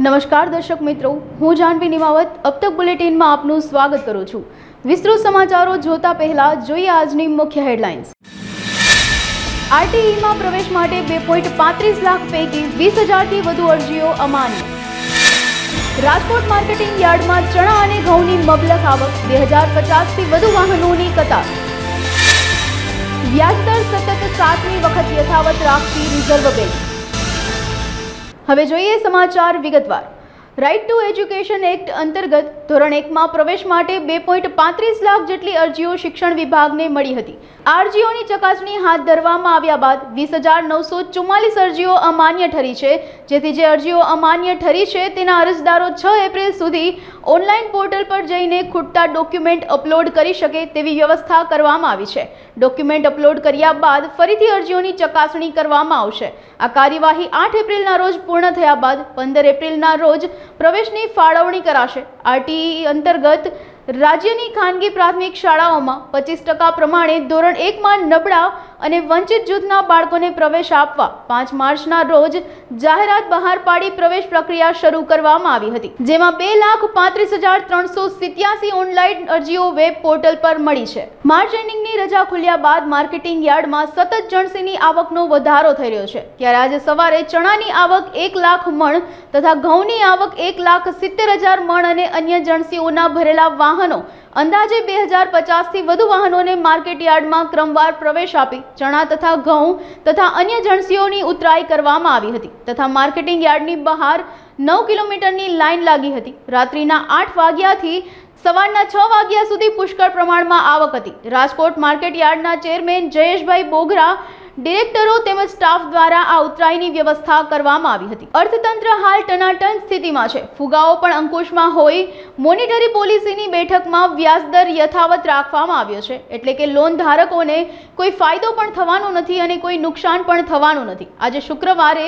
નમસ્કાર દર્શક મિત્રો, હું જાનવી નિમાવત अब तक બુલેટિનમાં આપનું સ્વાગત કરું છું। વિસ્તૃત સમાચારો જોતા પહેલા જોઈએ આજની મુખ્ય હેડલાઇન્સ। આરટીઈમાં પ્રવેશ માટે 2.35 લાખ પૈકી 20,000થી વધુ અરજીઓ અમાન્ય। રાજકોટ માર્કેટિંગ યાર્ડમાં ચણા અને ઘઉંની મબલખ આવક, 2050થી વધુ વાહનોની કતાર। વ્યાજદર સતત 7મી વખત યથાવત રાખતી રિઝર્વ બેંક। હવે જોઈએ સમાચાર વિગતવાર। રાઇટ ટુ એજ્યુકેશન એક્ટ અંતર્ગત ધોરણ 1માં પ્રવેશ માટે 2.35 લાખ જેટલી અરજીઓ શિક્ષણ વિભાગને મળી હતી। આ અરજીઓની ચકાસણી હાથ ધરવામાં આવ્યા બાદ 20,944 અરજીઓ અમાન્ય ઠરી છે, જેથી જે અરજીઓ અમાન્ય ઠરી છે તેના અરજદારો 6 એપ્રિલ સુધી ઓનલાઈન પોર્ટલ પર જઈને ખૂટતા ડોક્યુમેન્ટ અપલોડ કરી શકે તેવી વ્યવસ્થા કરવામાં આવી છે। ડોક્યુમેન્ટ અપલોડ કર્યા બાદ ફરીથી અરજીઓની ચકાસણી કરવામાં આવશે। આ કાર્યવાહી 8 એપ્રિલના રોજ પૂર્ણ થયા બાદ 15 એપ્રિલના રોજ પ્રવેશની ફાળવણી કરાશે। આરટીઈ અંતર્ગત રાજ્યની ખાનગી પ્રાથમિક શાળાઓમાં 25% પ્રમાણે ધોરણ 1માં નબળા અને વંચિત જૂથના બાળકોને પ્રવેશ આપવા 5 માર્ચના રોજ જાહેરાત બહાર પાડી પ્રવેશ પ્રક્રિયા શરૂ કરવામાં આવી હતી, જેમાં 2,35,387 ઓનલાઈન અરજીઓ વેબ પોર્ટલ પર મળી છે। માર્ચ એન્ડિંગની રજા ખુલ્યા બાદ માર્કેટિંગ યાર્ડમાં સતત જણસીની આવકનો વધારો થઈ રહ્યો છે, ત્યારે આજે સવારે ચણાની આવક 1 લાખ મણ તથા ઘઉંની આવક 1,70,000 મણ અને અન્ય જણસીઓના ભરેલા વાહનો અંદાજે 2,050થી વધુ વાહનોને માર્કેટ યાર્ડમાં ક્રમવાર પ્રવેશ આપી ચણા તથા ઘઉં તથા અન્ય જણસીઓની ઉતરાઈ કરવામાં આવી હતી તથા માર્કેટિંગ યાર્ડની બહાર 9 કિલોમીટરની લાઈન લાગી હતી। રાત્રિના 8 વાગ્યાથી સવારના 6 વાગ્યા સુધી પુષ્કળ પ્રમાણમાં આવક હતી। રાજકોટ માર્કેટ યાર્ડના ચેરમેન જયેશભાઈ બોગરા, ડિરેક્ટરો તેમજ સ્ટાફ દ્વારા આ ઉતરાઈની વ્યવસ્થા કરવામાં આવી હતી। અર્થતંત્ર હાલ ટનાટન સ્થિતિમાં છે। ફુગાવો પણ અંકુશમાં હોય મોનિટરી પોલિસીની બેઠકમાં વ્યાજદર યથાવત રાખવામાં આવ્યો છે, એટલે કે લોન ધારકોને કોઈ ફાયદો પણ થવાનો નથી અને કોઈ નુકસાન પણ થવાનું નથી। આજે શુક્રવારે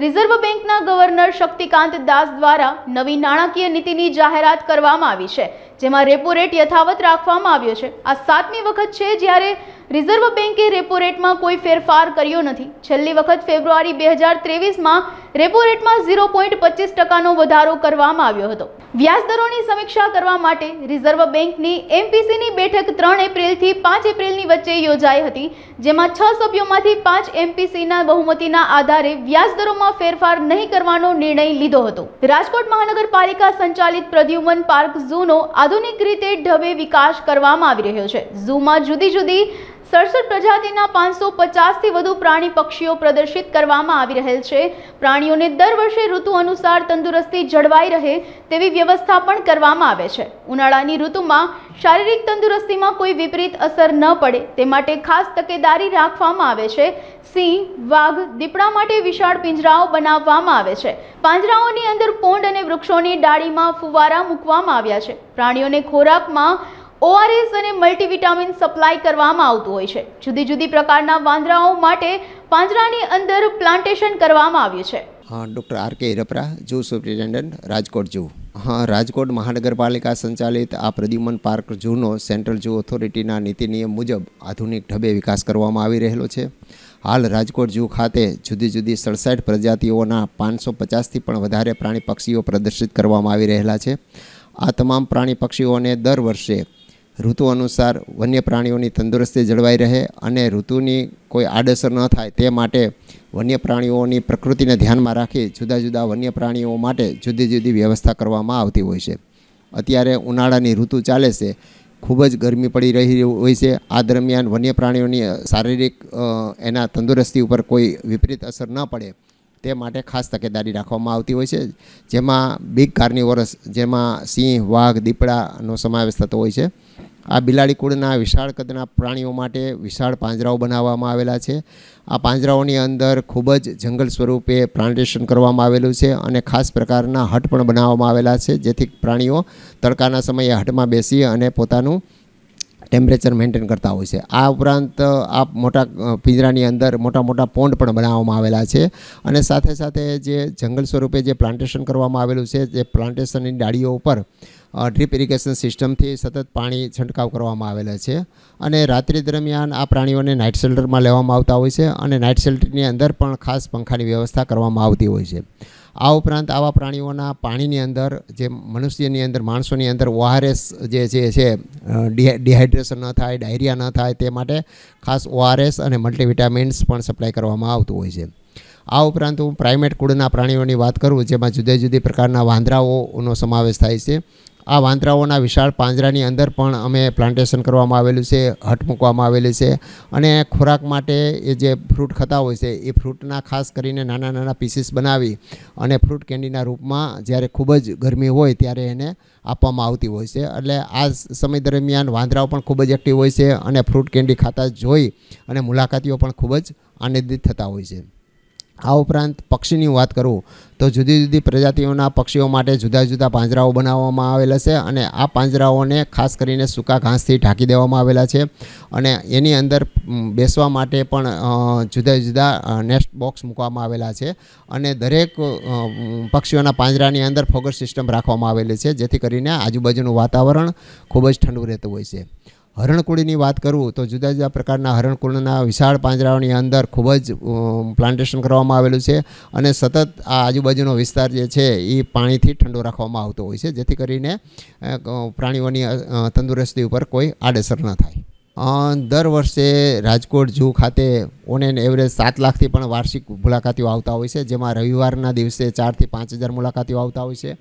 રિઝર્વ બેંકના ગવર્નર શક્તિકાંત દાસ દ્વારા નવી નાણાકીય નીતિની જાહેરાત કરવામાં આવી છે, જેમાં રેપો રેટ યથાવત રાખવામાં આવ્યો છે। આ 7મી વખત છે જ્યારે રિઝર્વ બેંકે રેપો રેટમાં કોઈ ફેરફાર કર્યો નથી। છેલ્લી વખત ફેબ્રુઆરી 2023માં રેપો રેટમાં 0.25%નો વધારો કરવામાં આવ્યો હતો। વ્યાજદરોની સમીક્ષા કરવા માટે રિઝર્વ બેંકની એમપીસીની બેઠક 3 એપ્રિલથી 5 એપ્રિલની વચ્ચે યોજાઈ હતી, જેમાં 6 સભ્યોમાંથી 5 એમપીસીના બહુમતીના આધારે વ્યાજદરોમાં ફેરફાર નહીં કરવાનો નિર્ણય લીધો હતો। રાજકોટ મહાનગરપાલિકા સંચાલિત પ્રદ્યુમન પાર્ક ઝૂનો આધુનિક રીતે ઢબે વિકાસ કરવામાં આવી રહ્યો છે। ઝૂમાં જુદી જુદી 67 પ્રજાતિના 550થી વધુ પ્રાણી પક્ષીઓ પ્રદર્શિત કરવામાં આવી રહેલ છે। પ્રાણીઓને દર વર્ષે ઋતુ અનુસાર તંદુરસ્તી જળવાઈ રહે તેવી વ્યવસ્થા પણ કરવામાં આવે છે। ઉનાળાની ઋતુમાં શારીરિક તંદુરસ્તીમાં કોઈ વિપરીત અસર ન પડે તે માટે ખાસ તકેદારી રાખવામાં આવે છે। સિંહ, વાઘ, દીપડા માટે વિશાળ પિંજરાઓ બનાવવામાં આવે છે। પાંજરાઓની અંદર પોંડ અને વૃક્ષોની ડાળીમાં ફુવારા મૂકવામાં આવ્યા છે। પ્રાણીઓને ખોરાકમાં ORS અને મલ્ટીવિટામિન સપ્લાય કરવામાં આવતું હોય છે। જુદી જુદી પ્રકારના વાંદરાઓ માટે પાંજરાની અંદર પ્લાન્ટેશન કરવામાં આવ્યું છે। ડૉક્ટર RK હિરપરા, જૂ સુપ્રિન્ટેન્ડન્ટ, રાજકોટ જૂ। રાજકોટ મહાનગરપાલિકા સંચાલિત આ પ્રદ્યુમન પાર્ક જૂનો સેન્ટ્રલ જૂ ઓથોરિટીના નીતિ નિયમ મુજબ આધુનિક ઢબે વિકાસ કરવામાં આવી રહેલો છે। હાલ રાજકોટ જૂ ખાતે જુદી જુદી 67 પ્રજાતિઓના 550થી પણ વધારે પ્રાણી પક્ષીઓ પ્રદર્શિત કરવામાં આવી રહેલા છે। આ તમામ પ્રાણી પક્ષીઓને દર વર્ષે ઋતુ અનુસાર વન્ય પ્રાણીઓની તંદુરસ્તી જળવાઈ રહે અને ઋતુની કોઈ આડઅસર ન થાય તે માટે વન્ય પ્રાણીઓની પ્રકૃતિને ધ્યાનમાં રાખી જુદા જુદા વન્ય પ્રાણીઓ માટે જુદી જુદી વ્યવસ્થા કરવામાં આવતી હોય છે। અત્યારે ઉનાળાની ઋતુ ચાલે છે, ખૂબ જ ગરમી પડી રહી હોય છે। આ દરમિયાન વન્ય પ્રાણીઓની શારીરિક એના તંદુરસ્તી ઉપર કોઈ વિપરીત અસર ન પડે તે માટે ખાસ તકેદારી રાખવામાં આવતી હોય છે, જેમાં બિગ કાર્નિવોરસ જેમાં સિંહ, વાઘ, દીપડાનો સમાવેશ થતો હોય છે। આ બિલાડી કુળના વિશાળ કદના પ્રાણીઓ માટે વિશાળ પાંજરાઓ બનાવવામાં આવેલા છે। આ પાંજરાઓની અંદર ખૂબ જ જંગલ સ્વરૂપે પ્લાન્ટેશન કરવામાં આવેલું છે અને ખાસ પ્રકારના હટ પણ બનાવવામાં આવેલા છે, જેથી પ્રાણીઓ તડકાના સમયે હટમાં બેસી અને પોતાનું ટેમ્પરેચર મેન્ટેન કરતા હોય છે। આ ઉપરાંત આ મોટા પિંજરાની અંદર મોટા મોટા પોન્ડ પણ બનાવવામાં આવેલા છે અને સાથે સાથે જે જંગલ સ્વરૂપે જે પ્લાન્ટેશન કરવામાં આવેલું છે, જે પ્લાન્ટેશનની ડાળીઓ ઉપર ડ્રીપ ઇરિગેશન સિસ્ટમથી સતત પાણી છંટકાવ કરવામાં આવેલા છે અને રાત્રિ દરમિયાન આ પ્રાણીઓને નાઇટ શેલ્ટરમાં લેવામાં આવતા હોય છે અને નાઇટ શેલ્ટરની અંદર પણ ખાસ પંખાની વ્યવસ્થા કરવામાં આવતી હોય છે. આ ઉપરાંત આવા પ્રાણીઓના પાણીની અંદર જે મનુષ્યની અંદર માણસોની અંદર ORS જે છે ડિહાઇડ્રેશન ન થાય, ડાયરિયા ન થાય તે માટે ખાસ ORS અને મલ્ટીવિટામિન્સ પણ સપ્લાય કરવામાં આવતું હોય છે. આ ઉપરાંત હું પ્રાઇમેટ કુળના પ્રાણીઓની વાત કરું, જેમાં જુદી જુદી પ્રકારના વાંદરાઓનો સમાવેશ થાય છે. આ વાંદરાઓના વિશાળ પાંજરાની અંદર પણ અમે પ્લાન્ટેશન કરવામાં આવેલું છે, હટ મૂકવામાં આવેલી છે અને ખોરાક માટે એ જે ફ્રૂટ ખાતા હોય છે એ ફ્રૂટના ખાસ કરીને નાના નાના પીસીસ બનાવી અને ફ્રૂટ કેન્ડીના રૂપમાં જ્યારે ખૂબ જ ગરમી હોય ત્યારે એને આપવામાં આવતી હોય છે. એટલે આ સમય દરમિયાન વાંદરાઓ પણ ખૂબ જ એક્ટિવ હોય છે અને ફ્રૂટ કેન્ડી ખાતા જોઈ અને મુલાકાતીઓ પણ ખૂબ જ આનંદિત થતા હોય છે. આ ઉપરાંત પક્ષીની વાત કરું તો જુદી જુદી પ્રજાતિઓના પક્ષીઓ માટે જુદા જુદા પાંજરાઓ બનાવવામાં આવેલા છે અને આ પાંજરાઓને ખાસ કરીને સૂકા ઘાસથી ઢાંકી દેવામાં આવેલા છે અને એની અંદર બેસવા માટે પણ જુદા જુદા નેસ્ટ બોક્સ મૂકવામાં આવેલા છે અને દરેક પક્ષીઓના પાંજરાની અંદર ફોગર સિસ્ટમ રાખવામાં આવેલી છે, જેથી કરીને આજુબાજુનું વાતાવરણ ખૂબ જ ઠંડુ રહેતું હોય છે. હરણકુળની વાત કરું તો જુદા જુદા પ્રકારના હરણકુળના વિશાળ પાંજરાઓની અંદર ખૂબ જ પ્લાન્ટેશન કરવામાં આવેલું છે અને સતત આ આજુબાજુનો વિસ્તાર જે છે એ પાણીથી ઠંડો રાખવામાં આવતો હોય છે, જેથી કરીને પ્રાણીઓની તંદુરસ્તી ઉપર કોઈ આડઅસર ન થાય. દર વર્ષે રાજકોટ ઝૂ ખાતે ઓન એન એવરેજ 7 લાખથી પણ વાર્ષિક મુલાકાતીઓ આવતા હોય છે, જેમાં રવિવારના દિવસે 4 થી 5 હજાર મુલાકાતીઓ આવતા હોય છે.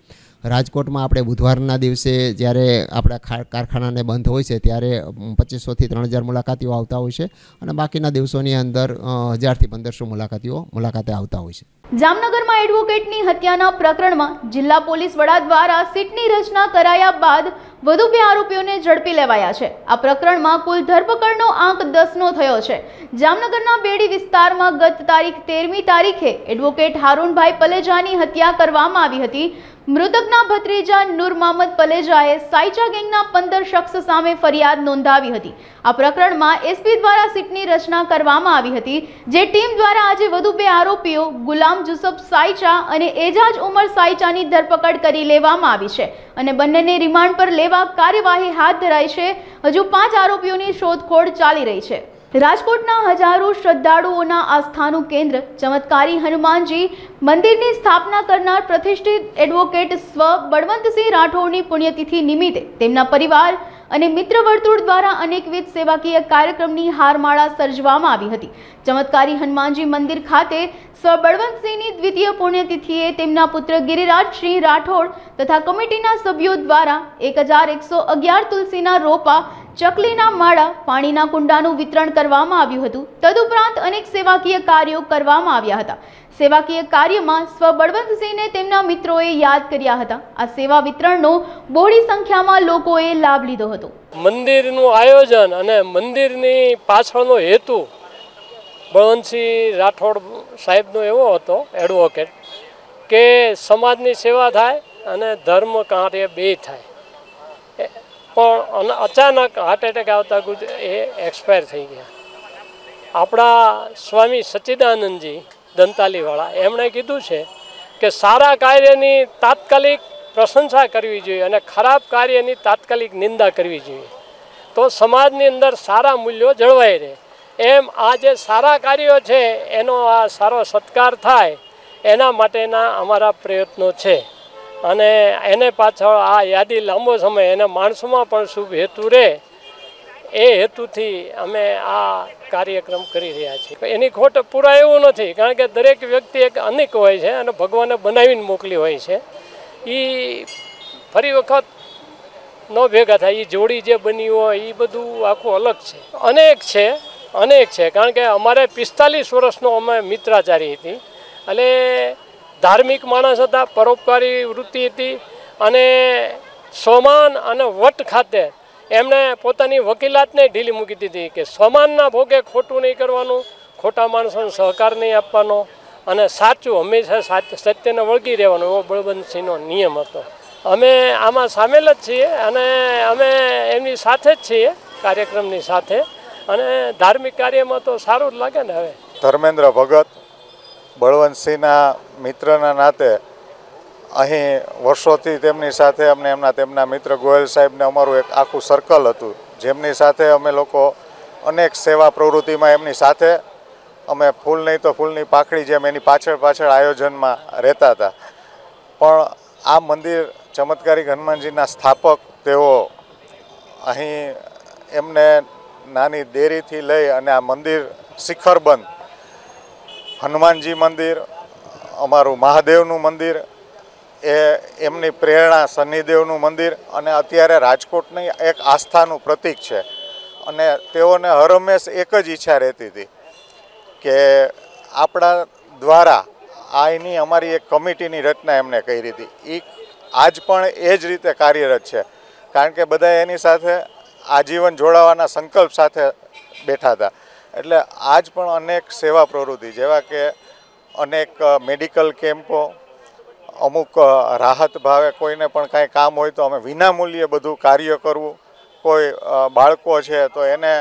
રાજકોટમાં આપણે બુધવારના દિવસે જ્યારે આપણા કારખાનાને બંધ હોય છે ત્યારે 2500 થી 3000 મુલાકાતીઓ આવતા હોય છે અને બાકીના દિવસોની અંદર 1000 થી 1500 મુલાકાતીઓ મુલાકાતે આવતા હોય છે. જામનગરમાં એડવોકેટની હત્યાના પ્રકરણમાં જિલ્લા પોલીસ વડા દ્વારા સીટની રચના કરાયા બાદ વધુ 2 આરોપીઓને ઝડપી લેવાયા છે. આ પ્રકરણમાં કુલ ધરપકડનો આંક 10નો થયો છે. જામનગરના બેડી વિસ્તારમાં ગત તારીખ 13મી તારીખે એડવોકેટ હારૂનભાઈ પલેજાની હત્યા કરવામાં આવી હતી. મૃતકના ભત્રીજા નૂર મહમદ પલેજાએ સાયચા ગેંગના 15 શખ્સ સામે ફરિયાદ નોંધાવી હતી. આ પ્રકરણમાં એસપી દ્વારા સીટની રચના કરવામાં આવી હતી, જે ટીમ દ્વારા આજે વધુ 2 આરોપીઓ ગુલામ જુસફ સાયચા અને એજાજ ઉમર સાયચાની ધરપકડ કરી લેવામાં આવી છે અને બંનેને રિમાન્ડ પર લેવા કાર્યવાહી હાથ ધરાઈ છે. હજુ 5 આરોપીઓની શોધખોળ ચાલી રહી છે. રાજકોટના હજારો શ્રદ્ધાળુઓના આસ્થાનું કેન્દ્ર ચમત્કારી હનુમાનજી મંદિરની સ્થાપના કરનાર પ્રતિષ્ઠિત એડવોકેટ સ્વ બળવંતસિંહ રાઠોડની પુણ્યતિથિ નિમિત્તે તેમના પરિવાર અને મિત્ર વર્તુળ દ્વારા અનેકવિધ સેવાકીય કાર્યક્રમની હારમાળા સર્જવામાં આવી હતી. ચમત્કારી હનુમાનજી મંદિર ખાતે સ્વ બળવંતસિંહની દ્વિતીય પુણ્યતિથિએ તેમના પુત્ર ગિરિરાજસિંહ રાઠોડ તથા કમિટીના સભ્યો દ્વારા 1111 તુલસીના રોપા, ચકલીના માળા, પાણીના કુંડાનું વિતરણ કરવામાં આવ્યું હતું. તદુપરાંત અનેક સેવાકીય કાર્યો કરવામાં આવ્યા હતા. સેવાકીય કાર્યમાં સ્વ બળવંતસિંહને તેમના મિત્રોએ યાદ કર્યા હતા. આ સેવા વિતરણનો બહોળી સંખ્યામાં લોકોએ લાભ લીધો હતો. મંદિરનું આયોજન અને મંદિરની પાછળનો હેતુ બળવંતસિંહ રાઠોડ સાહેબનો એવો હતો, એડવોકેટ, કે સમાજની સેવા થાય અને ધર્મ કાર્ય બે થાય. પણ અચાનક હાર્ટ એટેક આવતા એ એક્સપાયર થઈ ગયા. આપણા સ્વામી સચ્ચિદાનંદજી દંતાલીવાળા એમણે કીધું છે કે સારા કાર્યની તાત્કાલિક પ્રશંસા કરવી જોઈએ અને ખરાબ કાર્યની તાત્કાલિક નિંદા કરવી જોઈએ, તો સમાજની અંદર સારા મૂલ્યો જળવાઈ રહે. એમ આ જે સારા કાર્યો છે એનો આ સારો સત્કાર થાય એના માટેના અમારા પ્રયત્નો છે અને એને પાછળ આ યાદી લાંબો સમય એના માણસોમાં પણ શુભ હેતુ રહે એ હેતુથી અમે આ કાર્યક્રમ કરી રહ્યા છીએ. એની ખોટ પૂરા એવું નથી, કારણ કે દરેક વ્યક્તિ એક અનેક હોય છે અને ભગવાને બનાવીને મોકલી હોય છે. એ ફરી વખત ન ભેગા થાય. એ જોડી જે બની હોય એ બધું આખું અલગ છે. અનેક છે કારણ કે અમારે 45 વર્ષનો અમે મિત્રાચારી હતી એટલે ધાર્મિક માણસ હતા, પરોપકારી વૃત્તિ હતી અને સોમાન અને વટ ખાતે એમણે પોતાની વકીલાતને ઢીલી મૂકી દીધી કે સોમાનના ભોગે ખોટું નહીં કરવાનું, ખોટા માણસોને સહકાર નહીં આપવાનો અને સાચું હંમેશા સત્યને વળગી રહેવાનું, એવો બળવંતસિંહનો નિયમ હતો. અમે આમાં સામેલ જ છીએ અને અમે એમની સાથે જ છીએ, કાર્યક્રમની સાથે, અને ધાર્મિક કાર્યમાં તો સારું જ લાગે ને. હવે ધર્મેન્દ્ર ભગત બળવંતસિંહના મિત્રના નાતે અહીં વર્ષોથી તેમની સાથે અમને તેમના મિત્ર ગોયલ સાહેબને અમારું એક આખું સર્કલ હતું, જેમની સાથે અમે લોકો અનેક સેવા પ્રવૃત્તિમાં એમની સાથે અમે ફૂલ નહીં તો ફૂલની પાખડી જેમ એની પાછળ આયોજનમાં રહેતા હતા. પણ આ મંદિર ચમત્કારિક હનુમાનજીના સ્થાપક તેઓ અહીં એમને નાની દેરીથી લઈ અને આ મંદિર શિખરબંધ હનુમાનજી મંદિર, અમારું મહાદેવનું મંદિર, એમની પ્રેરણા શનિદેવનું મંદિર અને અત્યારે રાજકોટની એક આસ્થાનું પ્રતીક છે. અને તેઓને હરહંમેશ એક જ ઈચ્છા રહેતી હતી કે આપણા દ્વારા અહીંની અમારી એક કમિટીની રચના એમણે કરી હતી. એ આજ પણ એ જ રીતે કાર્યરત છે, કારણ કે બધા એની સાથે આજીવન જોડાવાના સંકલ્પ સાથે બેઠા હતા. એટલે આજ પણ અનેક સેવા પ્રવૃત્તિ જેવા કે અનેક મેડિકલ કેમ્પો, અમુક રાહત ભાવે કોઈને પણ કાંઈ કામ હોય તો અમે વિનામૂલ્યે બધું કાર્ય કરવું. કોઈ બાળકો છે તો એને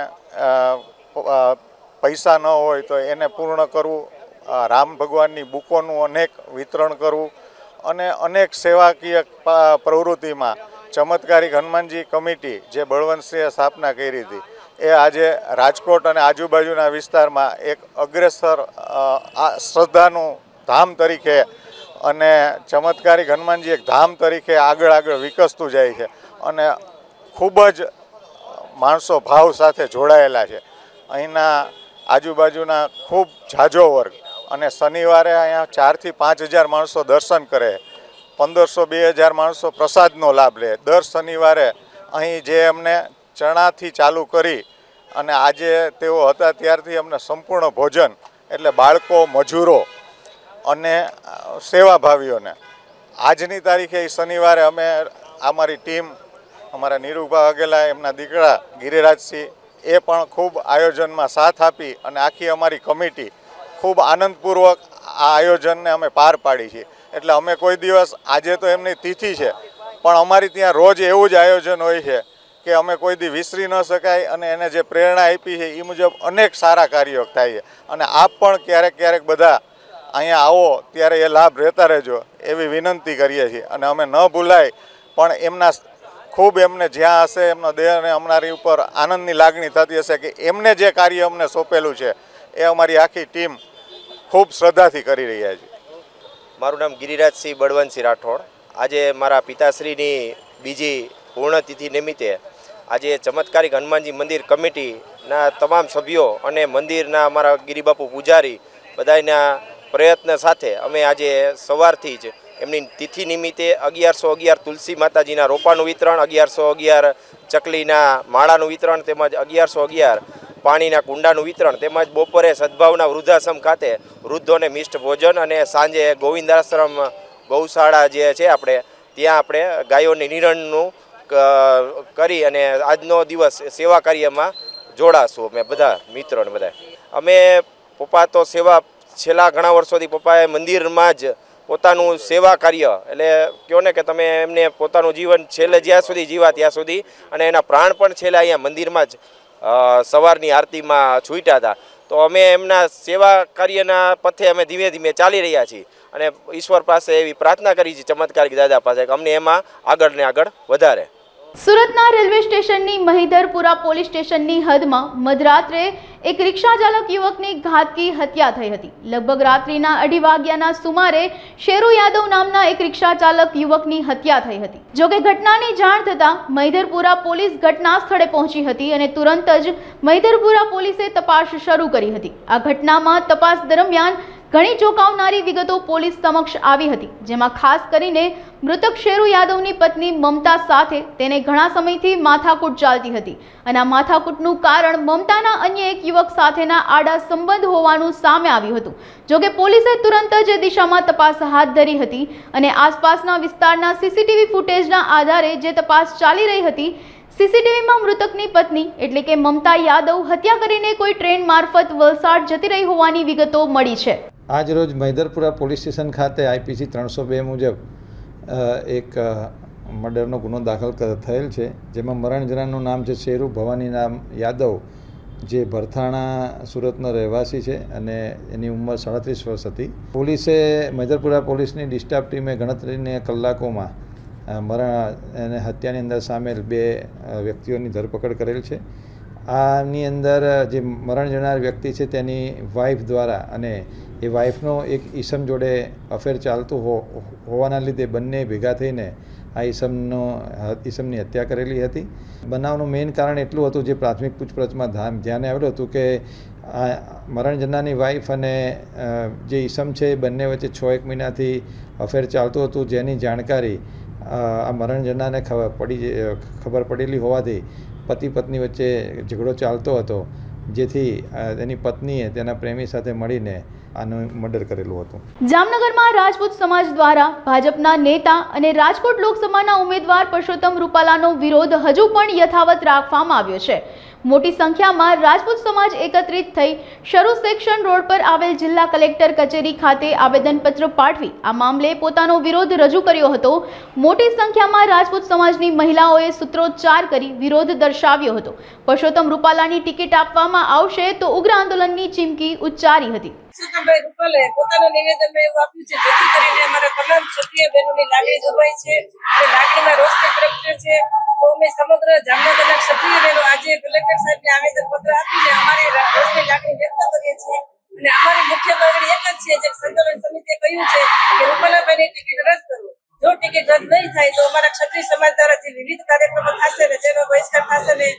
પૈસા ન હોય તો એને પૂર્ણ કરવું. રામ ભગવાનની બુકોનું અનેક વિતરણ કરવું અને અનેક સેવાકીય પ્રવૃત્તિમાં ચમત્કારિક હનુમાનજી કમિટી જે બળવંતસિંહે સ્થાપના કરી હતી એ આજે રાજકોટ અને આજુબાજુના વિસ્તારમાં એક અગ્રેસર શ્રદ્ધાનું ધામ તરીકે અને ચમત્કારિક હનુમાનજી એક ધામ તરીકે આગળ વિકસતું જાય છે અને ખૂબ જ માણસો ભાવ સાથે જોડાયેલા છે. અહીંના આજુબાજુના ખૂબ ઝાઝો વર્ગ અને શનિવારે અહીંયા 4,000 થી 5,000 માણસો દર્શન કરે, 1,500-2,000 માણસો પ્રસાદનો લાભ લે. દર શનિવારે અહીં જે અમને ચણાથી ચાલુ કરી અને આજે તેઓ હતા ત્યારથી અમને સંપૂર્ણ ભોજન, એટલે બાળકો, મજૂરો અને સેવાભાવીઓને આજની તારીખે શનિવારે અમે અમારી ટીમ, અમારા નીરુભા વાઘેલા, એમના દીકરા ગિરિરાજસિંહ એ પણ ખૂબ આયોજનમાં સાથ આપી અને આખી અમારી કમિટી ખૂબ આનંદપૂર્વક આ આયોજનને અમે પાર પાડી છે. એટલે અમે કોઈ દિવસ, આજે તો એમની તિથિ છે પણ અમારી ત્યાં રોજ એવું જ આયોજન હોય છે કે અમે કોઈ દી વિસરી ન શકાય અને એને જે પ્રેરણા આપી છે એ મુજબ અનેક સારા કાર્યો થાય છે. અને આપ પણ ક્યારેક બધા અહીંયા આવો ત્યારે એ લાભ રહેતા રહેજો એવી વિનંતી કરીએ છીએ. અને અમે ન ભૂલાય પણ એમના ખૂબ એમને જ્યાં હશે એમનો દેહ અને અમારી ઉપર આનંદની લાગણી થતી હશે કે એમને જે કાર્ય અમને સોંપેલું છે એ અમારી આખી ટીમ ખૂબ શ્રદ્ધાથી કરી રહ્યા છે. મારું નામ ગિરિરાજસિંહ બળવંતસિંહ રાઠોડ. આજે મારા પિતાશ્રીની બીજી પૂર્ણતિથિ નિમિત્તે આજે ચમત્કારિક હનુમાનજી મંદિર કમિટીના તમામ સભ્યો અને મંદિરના અમારા ગિરિબાપુ પૂજારી બધાના પ્રયત્ન સાથે અમે આજે સવારથી જ એમની તિથિ નિમિત્તે 1111 તુલસી માતાજીના રોપાનું વિતરણ, 1111 ચકલીના માળાનું વિતરણ તેમજ 1111 પાણીના કુંડાનું વિતરણ તેમજ બપોરે સદભાવના વૃદ્ધાશ્રમ ખાતે વૃદ્ધોને મિષ્ટ ભોજન અને સાંજે ગોવિંદાશ્રમ ગૌશાળા જે છે ત્યાં આપણે ગાયોની નિરણનું કરી અને આજનો દિવસ સેવા કાર્યમાં જોડાશું. અમે બધા મિત્રોને બધા અમે પપ્પા તો સેવા છેલ્લા ઘણા વર્ષોથી પપ્પાએ મંદિરમાં જ પોતાનું સેવા કાર્ય, એટલે કહો ને કે તમે એમને પોતાનું જીવન છેલ્લે જ્યાં સુધી જીવા ત્યાં સુધી અને એના પ્રાણ પણ છેલ્લે અહીંયા મંદિરમાં જ સવારની આરતીમાં છૂટ્યા હતા. તો અમે એમના સેવા કાર્યના પથે અમે ધીમે ધીમે ચાલી રહ્યા છીએ અને ઈશ્વર પાસે એવી પ્રાર્થના કરી છે ચમત્કારિક દાદા પાસે કે અમને એમાં આગળ ને આગળ વધારે. સુરતના રેલવે સ્ટેશનની મહિધરપુરા પોલીસ સ્ટેશનની હદમાં મધરાત્રે એક રિક્ષા ચાલક યુવકની ઘાતકી હત્યા થઈ હતી. લગભગ રાત્રિના 2:30 વાગ્યાના સુમારે શેરુ યાદવ નામના એક રિક્ષા ચાલક યુવકની હત્યા થઈ હતી. જોકે ઘટનાની જાણ થતાં મહિધરપુરા પોલીસ ઘટના સ્થળે પહોંચી હતી અને તુરંત જ મહિધરપુરા પોલીસે તપાસ શરૂ કરી હતી. આ ઘટનામાં તપાસ દરમિયાન ઘણી ચોંકાવનારી વિગતો પોલીસ સમક્ષ આવી હતી, જેમાં ખાસ કરીને મૃતક શેરુ યાદવની પત્ની મમતા સાથે તેને ઘણા સમયથી માથાકૂટ ચાલતી હતી અને આ માથાકૂટનું કારણ મમતાના અન્ય એક યુવક સાથેના આડા સંબંધ હોવાનું સામે આવ્યું હતું. જોકે પોલીસે તુરંત જ દિશામાં તપાસ હાથ ધરી હતી અને આસપાસના વિસ્તારના સીસીટીવી ફૂટેજના આધારે જે તપાસ ચાલી રહી હતી, સીસીટીવીમાં મૃતકની પત્ની એટલે કે મમતા યાદવ હત્યા કરીને કોઈ ટ્રેન મારફત વલસાડ જતી રહી હોવાની વિગતો મળી છે. આજ રોજ મહિધરપુરા પોલીસ સ્ટેશન ખાતે IPC 302 મુજબ એક મર્ડરનો ગુનો દાખલ થયેલ છે, જેમાં મરણ જનારનું નામ છે શેરુ ભવાની નામ યાદવ, જે ભરથાણા સુરતનો રહેવાસી છે અને એની ઉંમર 37 વર્ષ હતી. પોલીસે મેજરપુરા પોલીસની ડિસ્ટાફ ટીમે ગણતરીના કલાકોમાં મરણ અને હત્યાની અંદર સામેલ 2 વ્યક્તિઓની ધરપકડ કરેલ છે. આની અંદર જે મરણ જનાર વ્યક્તિ છે તેની વાઈફ દ્વારા અને એ વાઈફનો એક ઈસમ જોડે અફેર ચાલતું હોવાના લીધે બંને ભેગા થઈને આ ઈસમની હત્યા કરેલી હતી. બનાવનું મેઇન કારણ એટલું હતું, જે પ્રાથમિક પૂછપરછમાં ધ્યાને આવેલું હતું કે આ મરણ જનારની વાઈફ અને જે ઈસમ છે એ બંને વચ્ચે 6-1 મહિનાથી અફેર ચાલતું હતું, જેની જાણકારી આ મરણ જનારને ખબર પડેલી હોવાથી પતિ પત્ની વચ્ચે ઝઘડો ચાલતો હતો, જેથી તેની પત્નીએ તેના પ્રેમી સાથે મળીને આનું મર્ડર કરેલું હતું. જામનગરમાં રાજપૂત સમાજ દ્વારા ભાજપના નેતા અને રાજકોટ લોકસભાના ઉમેદવાર પરસોત્તમ રૂપાલાનો વિરોધ હજુ પણ યથાવત રાખવામાં આવ્યો છે. મોટી સંખ્યામાં રાજપૂત સમાજ એકત્રિત થઈ શરૂ સેક્શન રોડ પર આવેલ જિલ્લા કલેક્ટર કચેરી ખાતે આવેદનપત્ર પાઠવી આ મામલે પોતાનો વિરોધ રજૂ કર્યો હતો. મોટી સંખ્યામાં રાજપૂત સમાજની મહિલાઓએ સૂત્રોચ્ચાર કરી વિરોધ દર્શાવ્યો હતો. પરસોત્તમ રૂપાલાની ટિકિટ આપવામાં આવશે તો ઉગ્ર આંદોલનની ચીમકી ઉચ્ચારી હતી. પરસોત્તમભાઈ રૂપાલાએ પોતાનું નિવેદનમાં એવું આપ્યું છે, જેથી કરીને અમારા તમામ ક્ષત્રિય બહેનોની લાગણી દુભાઈ છે અને લાગણીમાં રોષ પ્રગટે છે. તો અમે સમગ્ર જામનગરના ક્ષત્રિય બહેનો આજે કલેક્ટર સાહેબને આવેદનપત્ર આપીને અમારી રોષની લાગણી વ્યક્ત કરીએ છીએ. અને અમારી મુખ્ય માંગણી એક જ છે, જે સંકલન સમિતિએ કહ્યું છે કે રૂપાલાભાઈની ટિકિટ રદ કરો. જો ટિકિટ રદ નહીં થાય તો અમારા ક્ષત્રિય સમાજ દ્વારા જે વિવિધ કાર્યક્રમો થશે ને જેનો બહિષ્કાર થશે ને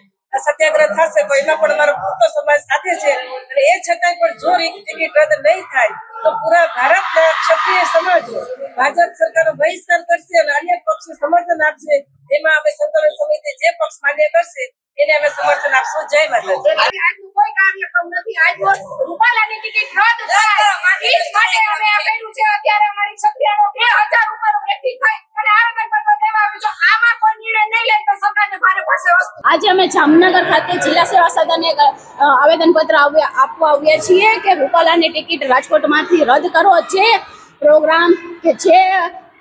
સત્યાગ્રહ થશે, તો એમાં પણ અમારો પૂરતો સમાજ સાથે છે. અને એ છતાંય પણ જો ટિકિટ રદ નહીં થાય તો પૂરા ભારતના ક્ષત્રિય સમાજો ભાજપ સરકારનો બહિષ્કાર કરશે અને અન્ય પક્ષને સમર્થન આપશે. જેમાં અમે સંકલન સમિતિ જે પક્ષ માન્ય કરશે એને અમે સમર્થન આપશું. જય માતાજી. આજનું કોઈ કાર્યક્રમ નથી, આજનો રૂપાલાની ટિકિટ રદ થાય એ માટે અમે આ કર્યું છે. અત્યારે અમારી ક્ષત્રિયનો 2000 ઉપર વ્યક્તિ થઈ અને આવેદનપત્ર દેવા આવ્યું છે. આમાં કોઈ નિર્ણય નહીં લે તો સરકારને ભારે પડશે વસ્તુ. આજે અમે જામનગર ખાતે જિલ્લા સેવા સદને આવેદનપત્ર આપવા આવ્યા છીએ કે રૂપાલાની ટિકિટ રાજકોટમાંથી રદ કરો. જે પ્રોગ્રામ કે જે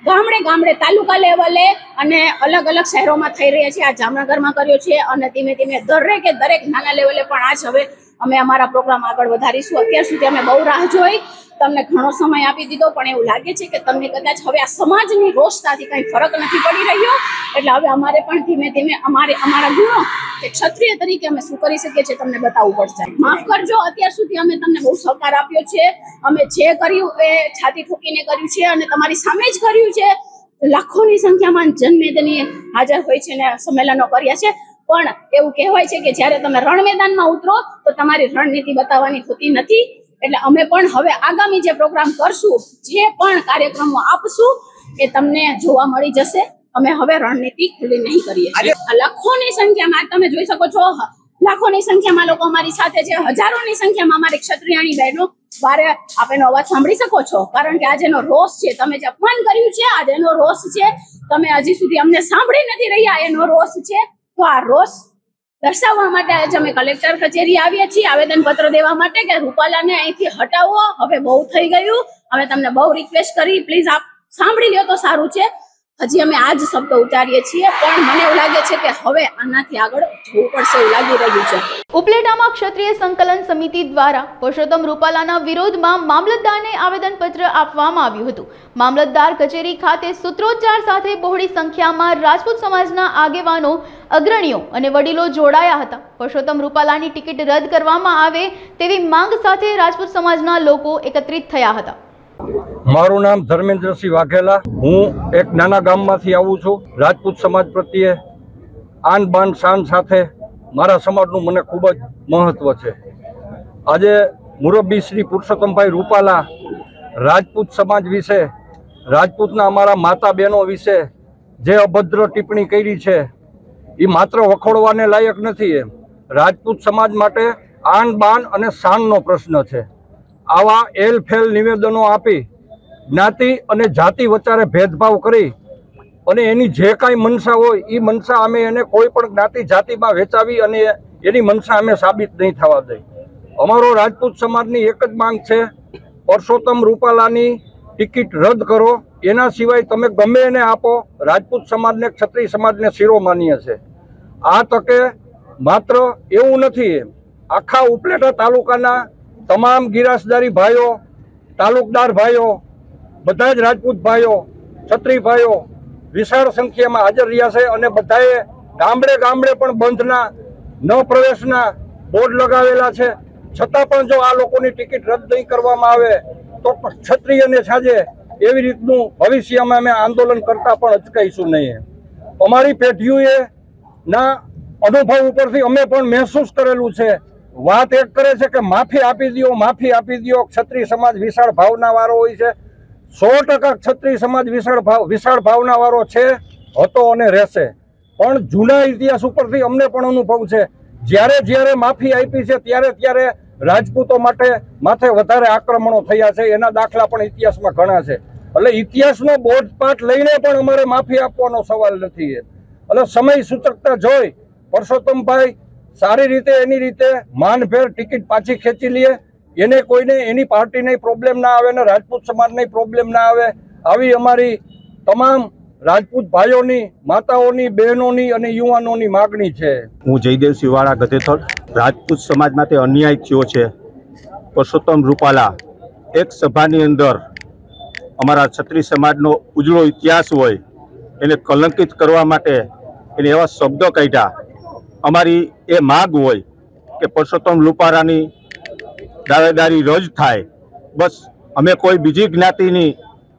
ગામડે તાલુકા લેવલે અને અલગ અલગ શહેરોમાં થઈ રહ્યા છે, આ જામનગરમાં કર્યો છે અને ધીમે ધીમે દરેક નાના લેવલે પણ આજ હવે અમે અમારા પ્રોગ્રામ આગળ વધારીશું. અત્યાર સુધી અમે બહુ રાહ જોઈ, તમને ઘણો સમય આપી દીધો, પણ એવું લાગે છે કે તમને કદાચ હવે આ સમાજની રોષતાથી કંઈ ફરક નથી પડી રહ્યો. એટલે હવે અમારે પણ ધીમે ધીમે અમારા ગુણો કે ક્ષત્રિય તરીકે અમે શું કરી શકીએ છીએ તમને બતાવવું પડશે. માફ કરજો, અત્યાર સુધી અમે તમને બહુ સહકાર આપ્યો છે. અમે જે કર્યું એ છાતી ઠોકીને કર્યું છે અને તમારી સામે જ કર્યું છે. લાખોની સંખ્યામાં જનમેદની હાજર હોય છે અને સંમેલનો કર્યા છે. પણ એવું કહેવાય છે કે જ્યારે તમે રણ મેદાનમાં ઉતરો તો તમારી રણનીતિ બતાવવાની હોતી નથી. એટલે અમે પણ હવે આગામી જે પ્રોગ્રામ કરશું, જે પણ કાર્યક્રમો આપશું એ તમને જોવા મળી જશે. અમે હવે રણનીતિ ખુલ્લી નહીં કરીએ. લાખોની સંખ્યામાં તમે જોઈ શકો છો, લાખોની સંખ્યામાં લોકો અમારી સાથે છે. હજારોની સંખ્યામાં અમારી ક્ષત્રિયાણી બહેનો બારે આપ એનો અવાજ સાંભળી શકો છો. કારણ કે આજે એનો રોષ છે, તમે જે અપમાન કર્યું છે આજે એનો રોષ છે. તમે હજી સુધી અમને સાંભળી નથી રહ્યા, એનો રોષ છે. તો આ રોષ દર્શાવવા માટે આજે અમે કલેક્ટર કચેરી આવ્યા છીએ આવેદનપત્ર દેવા માટે કે રૂપાલાને અહીંથી હટાવો. હવે બહુ થઈ ગયું. અમે તમને બહુ રિક્વેસ્ટ કરી, પ્લીઝ આપ સાંભળી લ્યો તો સારું છે. હજી અમે આ જ શબ્દ ઉચ્ચારીએ છીએ, પણ મને એવું લાગે છે કે હવે આનાથી આગળ જવું પડશે એવું લાગી રહ્યું છે. ઉપલેટામાં ક્ષત્રિય સંકલન સમિતિ દ્વારા પરસોત્તમ રૂપાલાના વિરોધમાં મામલતદારને આવેદનપત્ર આપવામાં આવ્યું હતું. મામલતદાર કચેરી ખાતે સૂત્રોચ્ચાર સાથે બહોળી સંખ્યામાં રાજપૂત સમાજના આગેવાનો, અગ્રણીઓ અને વડીલો જોડાયા હતા. પરસોત્તમ રૂપાલાની ટિકિટ રદ કરવામાં આવે તેવી માંગ સાથે રાજપૂત સમાજના લોકો એકત્રિત થયા હતા. મારું નામ ધર્મેન્દ્રસિંહ વાઘેલા. હું એક નાના ગામમાંથી આવું છું. રાજપૂત સમાજ પ્રત્યે આન બાન શાન સાથે મારા સમાજનું મને ખૂબ જ મહત્વ છે. આજે મુરબ્બી શ્રી પુરુષોત્તમભાઈ રૂપાલા રાજપૂત સમાજ વિશે, રાજપૂતના અમારા માતા બહેનો વિશે જે અભદ્ર ટિપ્પણી કરી છે એ માત્ર વખોડવાને લાયક નથી. રાજપૂત સમાજ માટે આન બાન અને શાનનો પ્રશ્ન છે. આવા એલફેલ નિવેદનો આપી જ્ઞાતિ અને જાતિ વચ્ચે ભેદભાવ કરી અને એની જે કાંઈ મનસા હોય એ મનસા અમે એને કોઈ પણ જ્ઞાતિ જાતિમાં વેચાવી અને એની મનસા અમે સાબિત નહીં થવા દઈ. અમારો રાજપૂત સમાજની એક જ માંગ છે, પરસોત્તમ રૂપાલાની ટિકિટ રદ કરો. એના સિવાય તમે ગમે એને આપો, રાજપૂત સમાજને, ક્ષત્રિય સમાજને શિરોમાન્ય છે. આ તકે માત્ર એવું નથી, આખા ઉપલેટા તાલુકાના તમામ ગિરાસદારી ભાઈઓ, તાલુકદાર ભાઈઓ, બધા જ રાજપૂત ભાઈઓ, ક્ષત્રિય ભાઈઓ વિશાળ સંખ્યામાં હાજર રહ્યા છે અને બધાએ ગામડે ગામડે પણ બંધના ન પ્રવેશના બોર્ડ લગાવેલા છે. છતાં પણ જો આ લોકોની ટિકિટ રદ નહીં કરવામાં આવે તો ક્ષત્રિયને સાજે એવી રીતનું ભવિષ્યમાં અમે આંદોલન કરતા પણ અચકાઈશું નહીં. અમારી પેઢીઓએ ના અનુભવ ઉપરથી અમે પણ મહેસૂસ કરેલું છે. વાત એક કરે છે કે માફી આપી દો, માફી આપી દો. ક્ષત્રિય સમાજ વિશાળ ભાવનાવાળો હોય છે. 100% ક્ષત્રિય સમાજ વિશાળ ભાવનાવાળો છે, હતો અને રહેશે. પણ જૂના ઇતિહાસ ઉપરથી અમને પણ અનુભવ છે, જ્યારે જ્યારે માફી આપી છે ત્યારે ત્યારે રાજપૂતો માથે વધારે આક્રમણો થયા છે. એના દાખલા પણ ઇતિહાસમાં ઘણા છે. એટલે ઇતિહાસનો બોધપાઠ લઈને પણ અમારે માફી આપવાનો સવાલ નથી. એટલે સમય સૂચકતા જોઈ પરસોત્તમભાઈ સારી રીતે એની રીતે માનભેર ટિકિટ પાછી ખેંચી લે. એને કોઈને એની પાર્ટીને પ્રોબ્લેમ ના આવે ને રાજપૂત સમાજને પ્રોબ્લેમ ના આવે, આવી અમારી તમામ રાજપૂત ભાઈઓની, માતાઓની, બહેનોની અને યુવાનોની માગણી છે. હું જયદેવ સિવાળા ગધેથળ. રાજપૂત સમાજ માટે અન્યાય થયો છે. પરસોત્તમ રૂપાલા એક સભાની અંદર અમારા ક્ષત્રિય સમાજનો ઉજળો ઇતિહાસ હોય એને કલંકિત કરવા માટે એને એવા શબ્દો કાઢ્યા. અમારી એ માગ હોય કે પરસોત્તમ રૂપાલાની દાવેદારી રદ થાય. બસ અમે કોઈ બીજી જ્ઞાતિની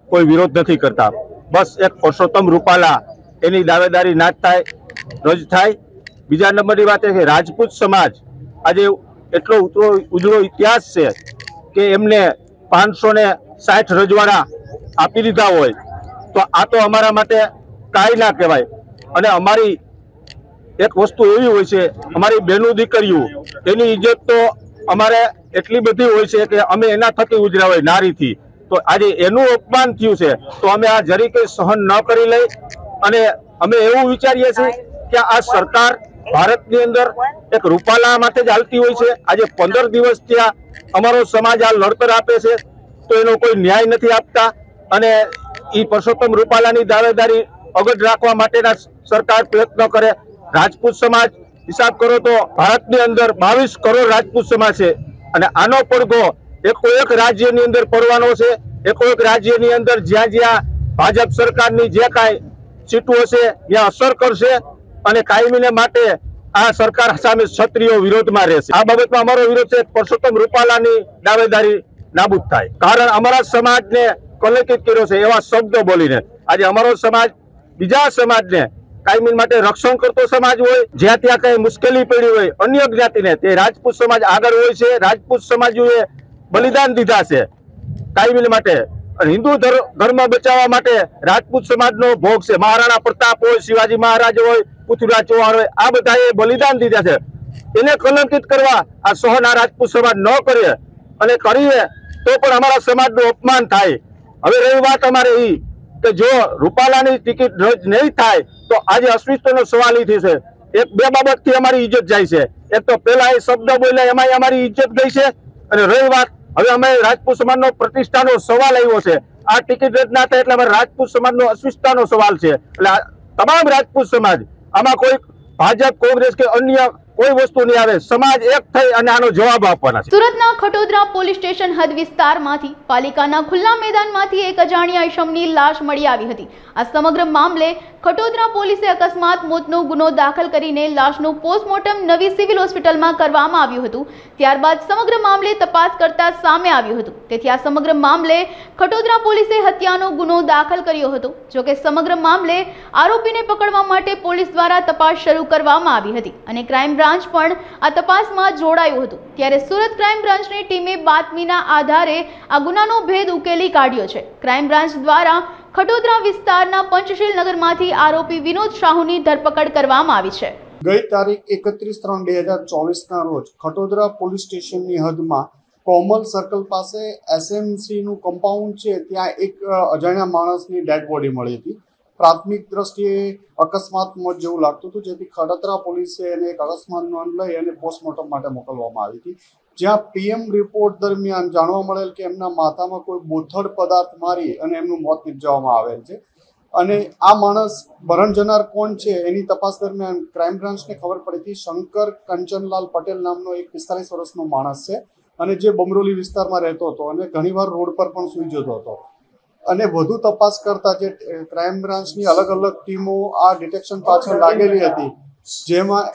કોઈ વિરોધ નથી કરતા. બસ એક પરસોત્તમ રૂપાલા એની દાવેદારી ના થાય, રદ થાય. બીજા નંબરની વાત એ કે રાજપૂત સમાજ આજે એટલો ઉજળો ઇતિહાસ છે કે એમને 560 રજવાડા આપી દીધા હોય તો આ તો અમારા માટે કાંઈ ના કહેવાય. અને અમારી એક વસ્તુ એવી હોય છે, અમારી બહેનો દીકરીઓ એની ઇજ્જત તો અમારે એટલી બધી હોય છે કે અમે એના થકી ઉજળા હોય નારીથી. તો આજે એનું અપમાન થયું છે તો અમે આ જરી કંઈ સહન ન કરી લઈ. અને અમે એવું વિચારીએ છીએ કે આ સરકાર ભારતની અંદર એક રૂપાલા માટે જ હાલતી હોય છે. આજે 15 દિવસથી અમારો સમાજ આ લડતર આપે છે તો એનો કોઈ ન્યાય નથી આપતા. અને એ પરસોત્તમ રૂપાલાની દાવેદારી અગટ રાખવા માટેના સરકાર પ્રયત્ન કરે. રાજપૂત સમાજ હિસાબ કરો તો ભારતની અંદર 22 કરોડ રાજપૂત સમાજ છે અને આનો પડઘો એક રાજ્યની અંદર પડવાનો છે. એક રાજ્યની અંદર જ્યાં જ્યાં ભાજપ સરકારની જે કાંઈ સીટો હશે ત્યાં અસર કરશે અને કાયમીને માટે આ સરકાર સામે ક્ષત્રિયો વિરોધમાં રહેશે. આ બાબતમાં અમારો વિરોધ છે. પરસોત્તમ રૂપાલાની દાવેદારી નાબૂદ થાય. કારણ અમારા સમાજને કલંકિત કર્યો છે એવા શબ્દો બોલીને. આજે અમારો સમાજ બીજા સમાજને કાયમી માટે રક્ષણ કરતો સમાજ હોય. જ્યાં ત્યાં કઈ મુશ્કેલી પડી હોય અન્ય જ્ઞાતિને, તે રાજપૂત સમાજ આગળ હોય છે. રાજપૂત સમાજોએ બલિદાન દીધા છે કાયમી માટે. હિન્દુ ધર્મ બચાવવા માટે રાજપૂત સમાજનો ભોગ છે. મહારાણા પ્રતાપ હોય, શિવાજી મહારાજ હોય, પૃથ્વીરાજ ચૌહાણ હોય, આ બધાએ બલિદાન દીધા છે. એને કલંકિત કરવા આ સહન આ રાજપૂત સમાજ ન કરીએ અને કરીએ તો પણ અમારા સમાજનું અપમાન થાય. હવે રહી વાત અમારે એ કે જો રૂપાલાની ટિકિટ રદ નહીં થાય તો આજે અસ્તિત્વનો સવાલ એ થશે. બે બાબતથી અમારી ઇજ્જત જાય છે. એક તો પેલા એ શબ્દ બોલ્યા એમાં અમારી ઇજ્જત ગઈ છે અને રહી વાત હવે અમે રાજપૂત સમાજનો પ્રતિષ્ઠાનો સવાલ આવ્યો છે. આ ટિકિટ રદ ના થાય એટલે અમારે રાજપૂત સમાજનો અસ્તિત્વનો સવાલ છે. એટલે તમામ રાજપૂત સમાજ આમાં કોઈ ભાજપ, કોંગ્રેસ કે અન્ય કોઈ વસ્તુ નહીં આવે. સમાજ એક થઈ અને આનો જવાબ આપવાના છે. સુરતના ખટોદરા પોલીસ સ્ટેશન હદ વિસ્તારમાંથી પાલિકાના ખુલ્લા મેદાનમાંથી એક અજાણ્યા ઇસમની લાશ મળી આવી હતી. આ સમગ્ર મામલે ખટોદરા પોલીસે અકસ્માત મોતનો ગુનો દાખલ કરીને લાશનું પોસ્ટમોર્ટમ નવી સિવિલ હોસ્પિટલમાં કરવામાં આવ્યું હતું. ત્યારબાદ સમગ્ર મામલે તપાસ કરતા સામે આવ્યું હતું. તેથી આ સમગ્ર મામલે ખટોદરા પોલીસે હત્યાનો ગુનો દાખલ કર્યો હતો. જોકે સમગ્ર મામલે આરોપીને પકડવા માટે પોલીસ દ્વારા તપાસ શરૂ કરવામાં આવી હતી અને ક્રાઇમ બ્રાન્ચ પણ આ તપાસમાં જોડાયું હતું. ત્યારે સુરત ક્રાઇમ બ્રાન્ચની ટીમે બાતમીના આધારે આ ગુનાનો ભેદ ઉકેલી કાઢ્યો છે. ક્રાઇમ બ્રાન્ચ દ્વારા ખટોદરા વિસ્તારના પંચશીલ નગરમાંથી આરોપી વિનોદ શાહુની ધરપકડ કરવામાં આવી છે. ગઈ તારીખ 31/3/2024 ના રોજ ખટોદરા પોલીસ સ્ટેશનની હદમાં કોમલ સર્કલ પાસે એસએમસી નું કમ્પાઉન્ડ છે ત્યાં એક અજાણ્યા માણસની ડેડ બોડી મળી હતી. પ્રાથમિક દ્રષ્ટિએ અકસ્માત મોત જેવું લાગતું હતું, જેથી ખટોદરા પોલીસે એને એક અકસ્માત નોંધ લઈ અને પોસ્ટમોર્ટમ માટે મોકલવામાં આવી હતી. જ્યાં પીએમ રિપોર્ટ દરમિયાન જાણવા મળેલ કે એમના માથામાં કોઈ બોથડ પદાર્થ મારી અને એમનું મોત નિપજાવવામાં આવેલ છે. અને આ માણસ મરણ જનાર કોણ છે એની તપાસ દરમિયાન ક્રાઇમ બ્રાન્ચને ખબર પડી હતી શંકર કંચનલાલ પટેલ નામનો એક 45 વર્ષનો માણસ છે અને જે બમરોલી વિસ્તારમાં રહેતો હતો અને ઘણીવાર રોડ પર પણ સૂઈ જતો હતો. અને વધુ તપાસ કરતા જે ક્રાઇમ બ્રાન્ચની અલગ અલગ ટીમો આ ડિટેક્શન પાછળ લાગેલી હતી, જેમાં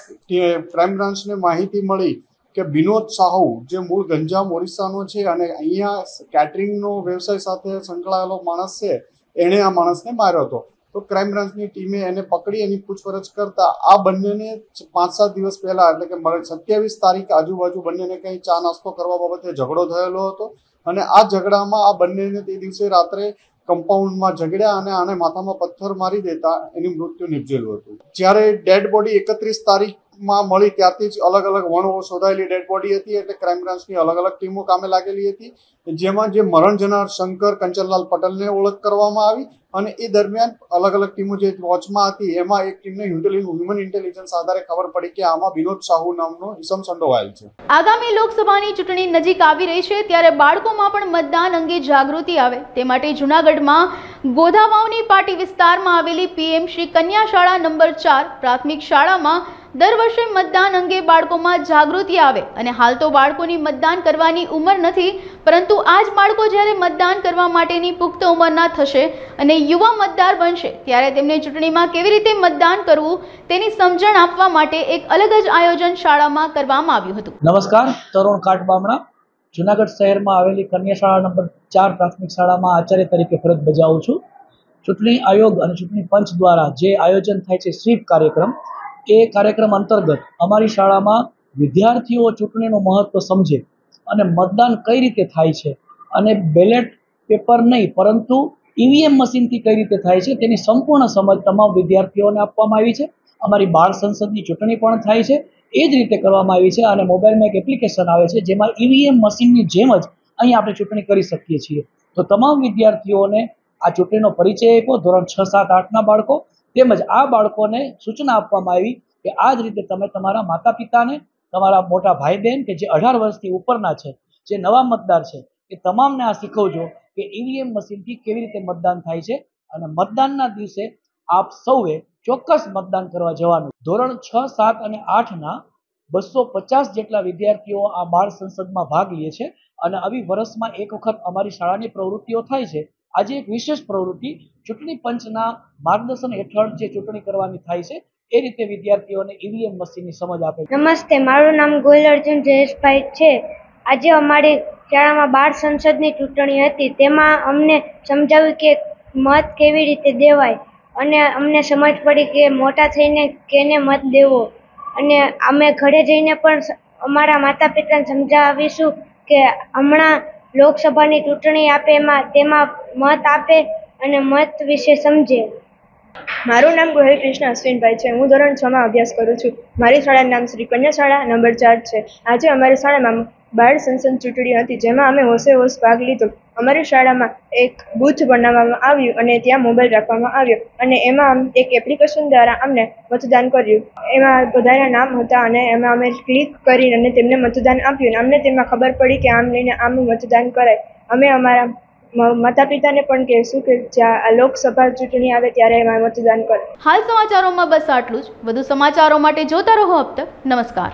ક્રાઇમ બ્રાન્ચને માહિતી મળી કે વિનોદ સાહુ જે મૂળ ગંજામ ઓરિસ્સાનો છે અને અહીંયા કેટરિંગનો વ્યવસાય સાથે સંકળાયેલો માણસ છે, એણે આ માણસને માર્યો હતો. તો ક્રાઇમ બ્રાન્ચની ટીમે એને પકડી એની પૂછપરછ કરતા આ બંનેને 5-7 દિવસ પહેલા એટલે કે 27 તારીખ આજુબાજુ બંનેને કંઈ ચા નાસ્તો કરવા બાબતે ઝઘડો થયેલો હતો અને આ ઝઘડામાં આ બંનેને તે દિવસે રાત્રે કમ્પાઉન્ડમાં ઝઘડ્યા અને આને માથામાં પથ્થર મારી દેતા એની મૃત્યુ નિપજેલું હતું. જ્યારે ડેડ બોડી 31 તારીખમાં મળી ત્યારથી જ અલગ અલગ વણો શોધાયેલી ડેડ બોડી હતી, એટલે ક્રાઇમ બ્રાન્ચની અલગ અલગ ટીમો કામે લાગેલી હતી, જેમાં જે મરણ જનાર શંકર કંચનલાલ પટેલને ઓળખ કરવામાં આવી અને એ દરમિયાન અલગ અલગ ટીમો જે વોચમાં હતી એમાં એક ટીમને હ્યુમન ઇન્ટેલિજન્સ આધારે ખબર પડી કે આમાં વિનોદ સાહુ નામનો ઇસમ સંડોવાયેલ છે. આગામી લોકસભાની ચૂંટણી નજીક આવી રહી છે ત્યારે બાળકોમાં પણ મતદાન અંગે જાગૃતિ આવે તે માટે જૂનાગઢમાં ગોધાવાવની પાટી વિસ્તારમાં આવેલી પીએમ શ્રી કન્યા શાળા નંબર 4 પ્રાથમિક શાળામાં દર વર્ષે મતદાન અંગે બાળકોમાં જાગૃતિ આવે અને હાલ તો બાળકોની મતદાન કરવાની ઉંમર નથી, પરંતુ આ જ બાળકો જ્યારે મતદાન કરવા માટેની પુખ્ત ઉંમરના થશે અને યુવા મતદાર બનશે ત્યારે તેમને ચૂંટણીમાં કેવી રીતે મતદાન કરવું તેની સમજણ આપવા માટે એક અલગ જ આયોજન શાળામાં કરવામાં આવ્યું હતું. નમસ્કાર, તરુણ કાટબામણા જૂનાગઢ શહેરમાં આવેલી કન્યા શાળા નંબર 4 પ્રાથમિક શાળામાં આચાર્ય તરીકે ફરજ બજાવું છું. ચૂંટણી આયોગ અને ચૂંટણી પંચ દ્વારા જે આયોજન થાય છે સ્વીપ કાર્યક્રમ, એ કાર્યક્રમ અંતર્ગત અમારી શાળામાં વિદ્યાર્થીઓ ચૂંટણીનું મહત્વ સમજે અને મતદાન કઈ રીતે થાય છે અને બેલેટ પેપર નહીં પરંતુ ઈવીએમ મશીનથી કઈ રીતે થાય છે તેની સંપૂર્ણ સમજ તમામ વિદ્યાર્થીઓને આપવામાં આવી છે. અમારી બાળ સંસદની ચૂંટણી પણ થાય છે એ જ રીતે કરવામાં આવી છે અને મોબાઈલમાં એક એપ્લિકેશન આવે છે જેમાં ઈવીએમ મશીનની જેમ જ અહીં આપણે ચૂંટણી કરી શકીએ છીએ. તો તમામ વિદ્યાર્થીઓને આ ચૂંટણીનો પરિચય આપ્યો. ધોરણ 6, 7, 8ના બાળકો તેમજ આ બાળકોને સૂચના આપવામાં આવી કે આ જ રીતે તમે તમારા માતા પિતાને, તમારા મોટા ભાઈ બહેન કે જે 18 વર્ષથી ઉપરના છે, જે નવા મતદાર છે, એ તમામને આ શીખવજો કે ઈવીએમ મશીનથી કેવી રીતે મતદાન થાય છે અને મતદાનના દિવસે આપ સૌએ ચોક્કસ મતદાન કરવા જવાનું. ધોરણ 6, 7 અને 8ના 250 જેટલા વિદ્યાર્થીઓ આ બાળ સંસદમાં ભાગ લે છે અને આવી વર્ષમાં એક વખત અમારી શાળાની પ્રવૃત્તિઓ થાય છે. આજે એક વિશેષ પ્રવૃત્તિ ચૂંટણી પંચના માર્ગદર્શન હેઠળ જે ચૂંટણી કરવાની થાય છે એ રીતે વિદ્યાર્થીઓને ઈવીએમ મશીનની સમજ આપે છે. નમસ્તે, મારું નામ ગોયલ અર્જુન જયેશભાઈ છે. આજે અમારી શાળામાં બાળ સંસદની ચૂંટણી હતી. તેમાં અમને સમજાવ્યું કે મત કેવી રીતે દેવાય અને અમને સમજ પડી કે મોટા થઈને કેને મત દેવો અને અમે ઘરે જઈને પણ અમારા માતા પિતાને સમજાવીશું કે હમણાં લોકસભાની ચૂંટણી આપે તેમાં મત આપે અને મત વિશે સમજે. મારું નામ ગોહિલ કૃષ્ણ અશ્વિનભાઈ છે. હું ધોરણ 6માં અભ્યાસ કરું છું. મારી શાળાનું નામ શ્રી કન્યા શાળા નંબર 4 છે. આજે અમારી શાળામાં બાળ સંસદ ચૂંટણી હતી જેમાં અમે હોશે હોશ ભાગ લીધો. અમારી શાળામાં એક બૂથ બનાવવામાં આવ્યું અને ત્યાં મોબાઈલ રાખવામાં આવ્યો અને એમાં એક એપ્લિકેશન દ્વારા અમને મતદાન કર્યું. એમાં બધાના નામ હતા અને એમાં અમે ક્લિક કરી અને તેમને મતદાન આપ્યું અને અમને તેમાં ખબર પડી કે આમ લઈને આમ મતદાન કરાય. અમે અમારા માતા પિતાને પણ કહેશું કે જ્યાં લોકસભા ચૂંટણી આવે ત્યારે એમાં મતદાન કરે. હાલ સમાચારોમાં બસ આટલું જ. વધુ સમાચારો માટે જોતા રહો અબ તક. નમસ્કાર.